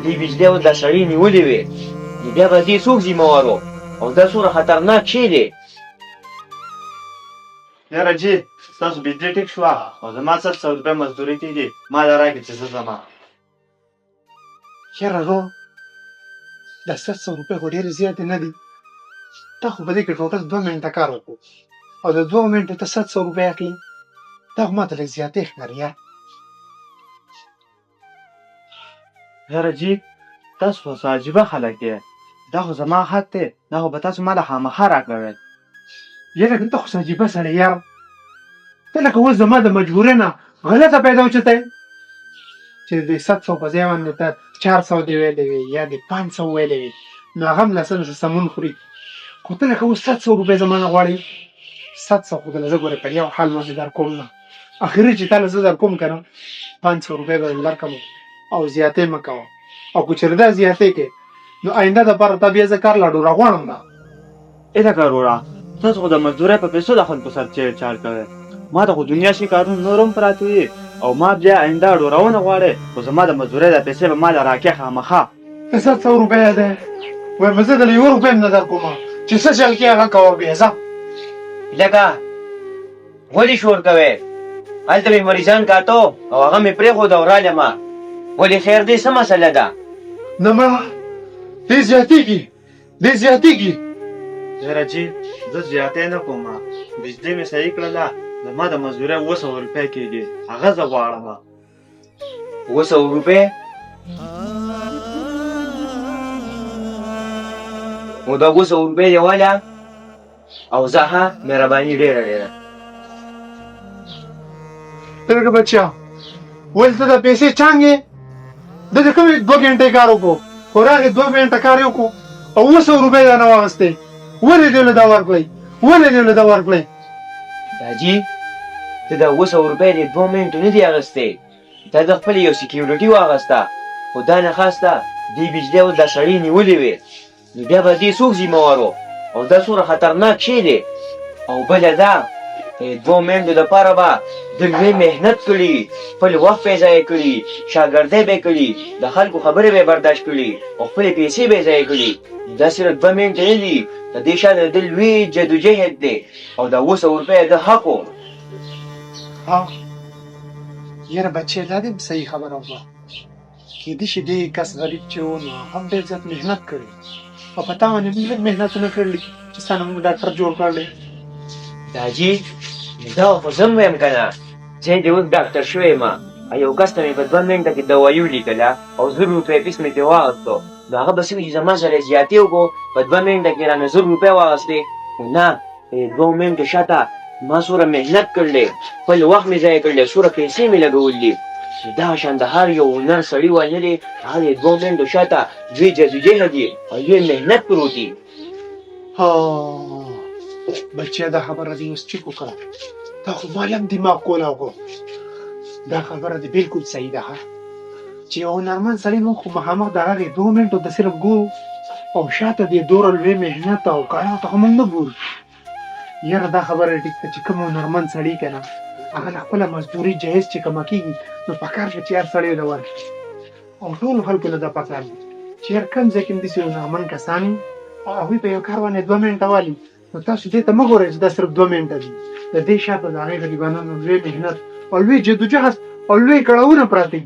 دې بجلی اوس دا سړي نیولې وې، نو بیا به دې څوک ذمهوار و؟ او دا څومره خطرناک شی دی. یاره جي ستاسو بجلی ټیک شوه او زما 700 روپۍ مزدورۍ کېږي، ما دا راکړي چې زه ځمه. یاره ورو دا 700 روپۍ خو ډېرې زیاتې نه دي. تا خو په دې کې ټوټل 2 منټه کار وکړو او د 2 منټو ته 700 روپۍ اخلي. دا خو ماته لږ زیاتې ښکاري یار. یاره جي تاسو خو څه عجیبه خلک یې، دا خو زما حق دی، دا خو به تاسو ما له خامخا راکوئ. یاره ته خو څه عجیبه سړی یار. ته لکه اوس زما د مجبورۍ نه غلطه پیدا وچته چې د 700 په ځای باندې ته 400 دې ویلې وي یا د 500 ویلې وي، نو هغه هم له څه نه سمون خوري. خو ته لکه اوس 700 روپۍ زما نه غواړې. 700 خو دله زه ګورې په یو حال باندې در کوم نه، اخري چې تا له زه در کوم که نه 500 روپۍ به در کوم او زیاتې مه کوه. او که چېرې دا زیاتې کې نو آینده دپاره تا بیا زه کار لا ډوره غواړم نه. ای لکه وروره تاسو خو د مزدورۍ په پیسو د خلکو سر چیړ کوئ، ما ته خو دنیا شي کارونه نور هم پراته وي او ما بیا آینده ډورونه غواړې، خو زما د مزدورۍ د پیسې به ما له راکې خامخا. 700 روپۍ دی وایم زه دله 1 روپۍ هم نه در کومه چې څه چل کې هغه کوه بیا ځه. لکه ولې شور کوې؟ هلته مې مریضان کاته او هغه مې پرېښود او رالمه. ولې خیر دی څه مسله ده؟ نه ما دې زیاتېږي دې زیاتېږي. یاره جي زه زیاتې نه کوم، بجلي مې صحیح کړله، زما د مزدورۍ 200 روپۍ کېږي، هغه زه غواړم. 200 روپۍ؟ نو دا 200 روپۍ دې واله او زه ها مهرباني ډېره ډېره. ته لکه بچیا ولې ته دا پیسې چانګې ده د کومې 2 ګنټې کار وکړو خو راغې 2 منټه کار یې وکړو او 200 روپۍ دا نه واغستې. ولې دې له دا ورکړئ ولې دې له دا ورکړئ؟ حاجي ته دا 200 روپۍ دې 2 منټو نه دي اخیستې، تا د خپل یو سکیورټي واخیسته، خو دا نخواسته دې بجلی اوس دا سړي نیولې وې، نو بیا به دې څوک ذمهوار و؟ او دا څومره خطرناک شی دی. او بله دا 2 منټو دپاره به د لوی محنت کړي، خپل وخت به یې ضایع کړي، شاګردۍ به یې کړي، د خلکو خبرې به یې برداشت کړي او خپلې پیسې به یې ضایع کړي. دا صرف 2 منټه نه دي، د دې شاته د لوی جدوجهد دی او دا 200 روپۍ د حق و. ها یاره بچې دا دې صحیح خبره وکړه. کېدای شي دې کس غریب چې و نو هم ډېر زیات محنت کړی او په تا باندې هم لږ محنت ونه کړلی چې ستا نه موږ ډاکټر جوړ کړلی. دا حاجي دا خو زه هم ویم که نه، زه دې اوس ډاکټر شوی یم او یو کس ته مې په 2 منټه کې دوایي ولیکله او 100 روپۍ فیس مې ترې واخیستو، نو هغه به څنګه چې زما سره یې زیاتې وکړو په 2 منټه کې رانه 100 روپۍ واخیستې. خو نه 2 منټو شاته ما څومره محنت کړلی، خپل وخت مې ضایع کړلی، څومره پیسې مې لګولي. چې دغه شان د هر یو هنر سړي ویل نه دی، هغه د 2 منټو شاته لوی جدوجهد دی او لوی محنت پروت دی. ها بچیا دا خبره دې اوس چیک وکړه. دا خو ما هم دماغ کولی وکړو. دا خبره دې بلکل صحیح ده چې یو هنرمند سړی موږ خو مخامخ د هغې 2 منټو ته صرف ګورو او شاته دې دومره لوی محنت او کارونو ته خو موږ نه ګورو. یاره دا خبره ټیک ده چې کوم هنرمند سړي که نه هغه له خپله مزدوري جهیز چې کمه کېږي نو پکار ده چې هر سړی له ورکړي او ټولو خلکو له دا پکار دي چې هر کوم ځای کې هم داسې هنرمند کسان وي او هغوی په یو کار باندې 2 منټه والي، نو تاسو دې ته مه ګورئ چې دا صرف 2 منټه دي، د دې شاته د هغې غریبانو لوی محنت او لوی جدوجهد او لوی کړاوونه پراته دي.